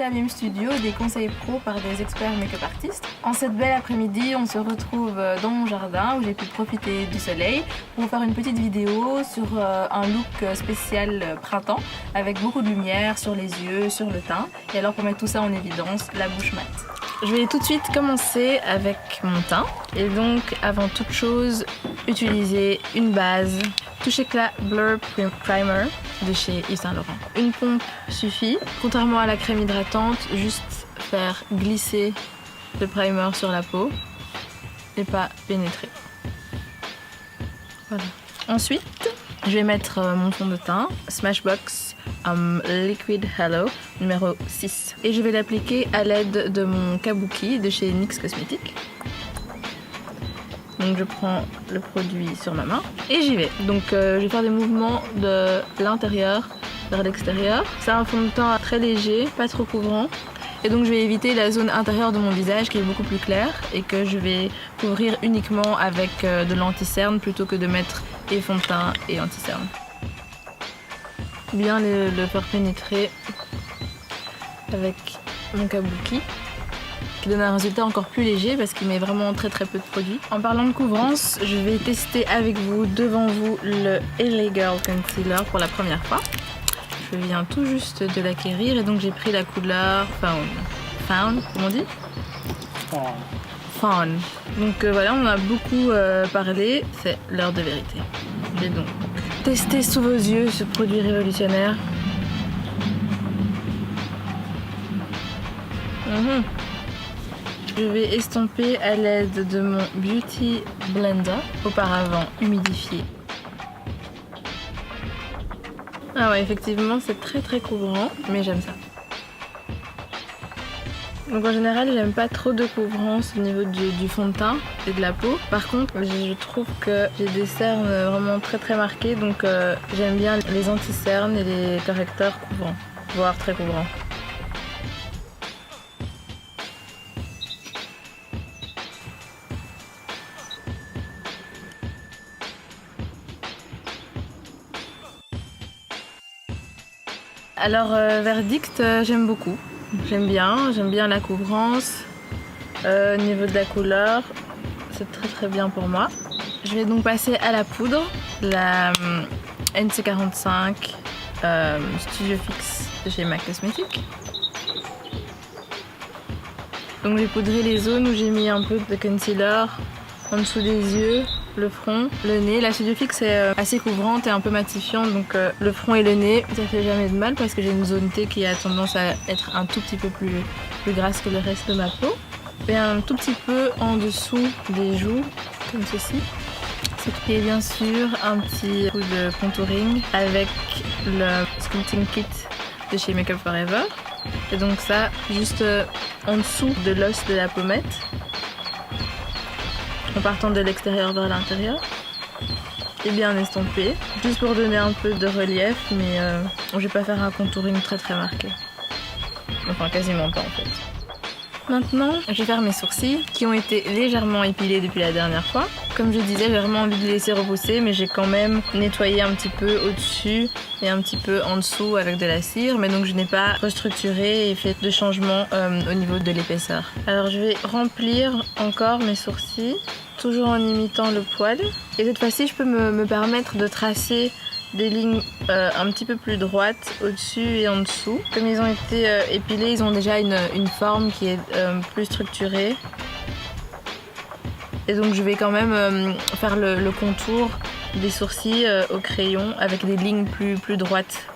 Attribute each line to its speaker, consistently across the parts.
Speaker 1: la même studio des conseils pro par des experts make-up artistes. En cette belle après-midi, on se retrouve dans mon jardin où j'ai pu profiter du soleil pour faire une petite vidéo sur un look spécial printemps avec beaucoup de lumière sur les yeux, sur le teint. Et alors pour mettre tout ça en évidence, la bouche mate. Je vais tout de suite commencer avec mon teint et donc avant toute chose utiliser une base Touche Éclat Blur Primer de chez Yves Saint Laurent. Une pompe suffit, contrairement à la crème hydratante, juste faire glisser le primer sur la peau et pas pénétrer. Voilà. Ensuite, je vais mettre mon fond de teint Smashbox Liquid Halo numéro 6 et je vais l'appliquer à l'aide de mon kabuki de chez NYX Cosmetics. Donc je prends le produit sur ma main et j'y vais. Donc je vais faire des mouvements de l'intérieur vers l'extérieur. C'est un fond de teint très léger, pas trop couvrant. Et donc je vais éviter la zone intérieure de mon visage qui est beaucoup plus claire et que je vais couvrir uniquement avec de l'anti-cerne plutôt que de mettre et fond de teint et anti-cerne. Bien le faire pénétrer avec mon kabuki qui donne un résultat encore plus léger parce qu'il met vraiment très peu de produit. En parlant de couvrance, je vais tester avec vous, devant vous, le LA Girl Concealer pour la première fois. Je viens tout juste de l'acquérir et donc j'ai pris la couleur Fawn, comment on dit? Fawn. Donc voilà, on a beaucoup parlé, c'est l'heure de vérité. J'ai donc testé sous vos yeux ce produit révolutionnaire. Je vais estomper à l'aide de mon Beauty Blender, auparavant humidifié. Ah ouais, effectivement, c'est très couvrant, mais j'aime ça. Donc en général, j'aime pas trop de couvrance au niveau du fond de teint et de la peau. Par contre, je trouve que j'ai des cernes vraiment très marquées, donc j'aime bien les anti-cernes et les correcteurs couvrants, voire très couvrants. Alors verdict, j'aime beaucoup. J'aime bien la couvrance. Au niveau de la couleur, c'est très bien pour moi. Je vais donc passer à la poudre, la NC45 Studio Fix de chez MAC Cosmetics. Donc j'ai poudré les zones où j'ai mis un peu de concealer en dessous des yeux, le front, le nez. La Studio Fix est assez couvrante et un peu matifiante, donc le front et le nez, ça fait jamais de mal parce que j'ai une zone T qui a tendance à être un tout petit peu plus grasse que le reste de ma peau. Et un tout petit peu en dessous des joues, comme ceci. Et bien sûr un petit coup de contouring avec le Sculpting Kit de chez Make Up For Ever. Et donc ça, juste en dessous de l'os de la pommette, en partant de l'extérieur vers l'intérieur, et bien estompé, juste pour donner un peu de relief, mais je vais pas faire un contouring très marqué. Enfin quasiment pas en fait. Maintenant, je vais faire mes sourcils qui ont été légèrement épilés depuis la dernière fois. Comme je disais, j'ai vraiment envie de les laisser repousser, mais j'ai quand même nettoyé un petit peu au-dessus et un petit peu en dessous avec de la cire, mais donc je n'ai pas restructuré et fait de changement au niveau de l'épaisseur. Alors je vais remplir encore mes sourcils, toujours en imitant le poil. Et cette fois-ci, je peux me permettre de tracer des lignes un petit peu plus droites au-dessus et en dessous. Comme ils ont été épilés, ils ont déjà une forme qui est plus structurée. Et donc je vais quand même faire le contour des sourcils au crayon avec des lignes plus droites.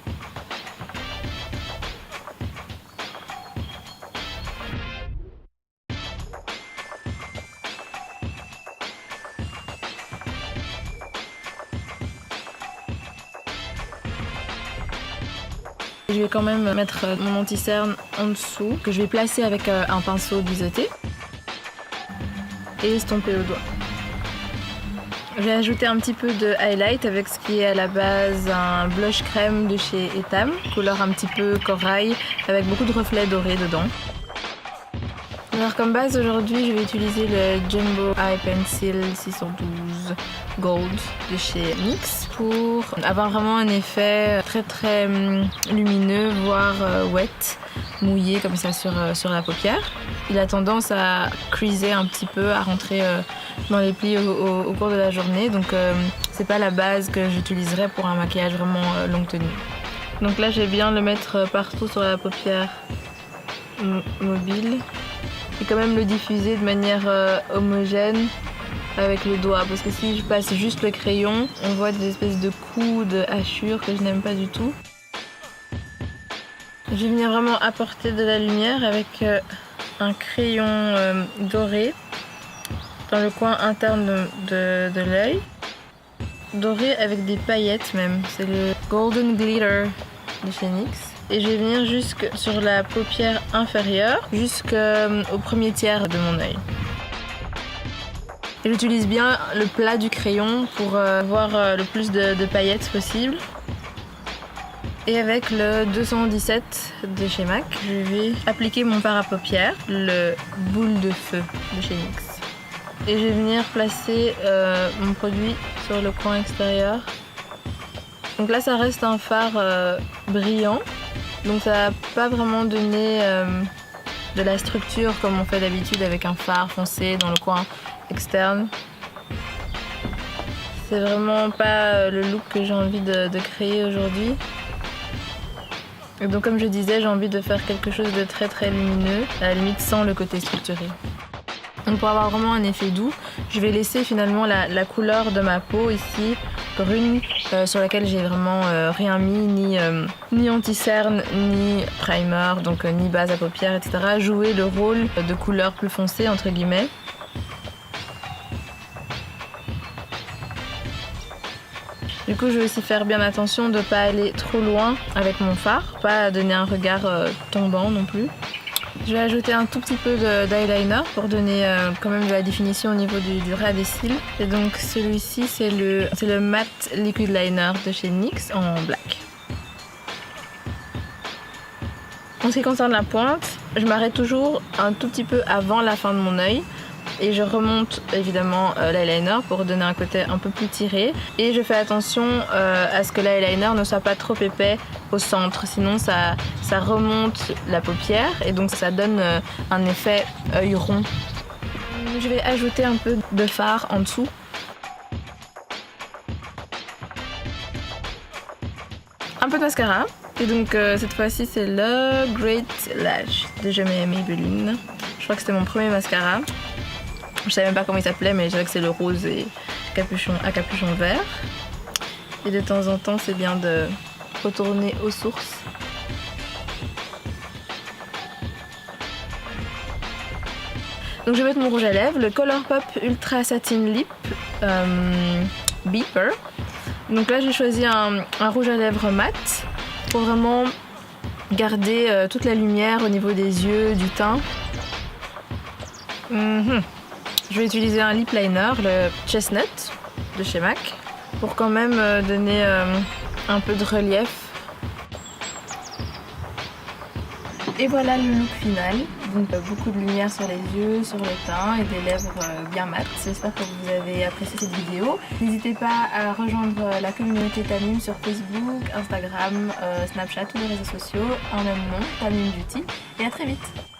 Speaker 1: Je vais quand même mettre mon anti-cerne en dessous, que je vais placer avec un pinceau biseauté et estomper au doigt. Je vais ajouter un petit peu de highlight avec ce qui est à la base un blush crème de chez Etam, couleur un petit peu corail avec beaucoup de reflets dorés dedans. Alors comme base aujourd'hui, je vais utiliser le Jumbo Eye Pencil 612 Gold de chez NYX pour avoir vraiment un effet très lumineux, voire wet, mouillé comme ça sur la paupière. Il a tendance à creaser un petit peu, à rentrer dans les plis au cours de la journée. Donc c'est pas la base que j'utiliserais pour un maquillage vraiment longue tenue. Donc là j'ai bien le mettre partout sur la paupière mobile. Et quand même le diffuser de manière homogène avec le doigt. Parce que si je passe juste le crayon, on voit des espèces de coups, de hachures que je n'aime pas du tout. Je vais venir vraiment apporter de la lumière avec un crayon doré dans le coin interne de l'œil. Doré avec des paillettes même, c'est le Golden Glitter de chez NYX. Et je vais venir jusque sur la paupière inférieure, jusqu'au premier tiers de mon œil. Et j'utilise bien le plat du crayon pour avoir le plus de paillettes possible. Et avec le 217 de chez MAC, je vais appliquer mon fard à paupières, le boule de feu de chez NYX. Et je vais venir placer mon produit sur le coin extérieur. Donc là, ça reste un fard brillant. Donc ça va pas vraiment donner de la structure comme on fait d'habitude avec un fard foncé dans le coin externe. C'est vraiment pas le look que j'ai envie de créer aujourd'hui. Et donc comme je disais, j'ai envie de faire quelque chose de très très lumineux, à la limite sans le côté structuré. Donc pour avoir vraiment un effet doux, je vais laisser finalement la couleur de ma peau ici, brune, sur laquelle j'ai vraiment rien mis, ni anti-cerne, ni primer, donc ni base à paupières, etc. Jouer le rôle de couleur plus foncée entre guillemets. Du coup, je vais aussi faire bien attention de ne pas aller trop loin avec mon fard, pas donner un regard tombant non plus. Je vais ajouter un tout petit peu d'eyeliner pour donner quand même de la définition au niveau du ras des cils. Et donc celui-ci, c'est le matte liquid liner de chez NYX en black. En ce qui concerne la pointe, je m'arrête toujours un tout petit peu avant la fin de mon œil. Et je remonte évidemment l'eyeliner pour donner un côté un peu plus tiré. Et je fais attention à ce que l'eyeliner ne soit pas trop épais au centre, sinon ça remonte la paupière et donc ça donne un effet œil rond. Je vais ajouter un peu de fard en dessous. Un peu de mascara. Et donc cette fois-ci c'est le Great Lash de Maybelline. Je crois que c'était mon premier mascara. Je savais même pas comment il s'appelait, mais je dirais que c'est le rose et à capuchon vert. Et de temps en temps, c'est bien de retourner aux sources. Donc je vais mettre mon rouge à lèvres, le Colourpop Ultra Satin Lip Beeper. Donc là, j'ai choisi un rouge à lèvres mat pour vraiment garder toute la lumière au niveau des yeux, du teint. Je vais utiliser un lip liner, le Chestnut de chez MAC, pour quand même donner un peu de relief. Et voilà le look final. Donc beaucoup de lumière sur les yeux, sur le teint et des lèvres bien mates. J'espère que vous avez apprécié cette vidéo. N'hésitez pas à rejoindre la communauté Tamim sur Facebook, Instagram, Snapchat, tous les réseaux sociaux en même nom, Tamim Beauty. Et à très vite.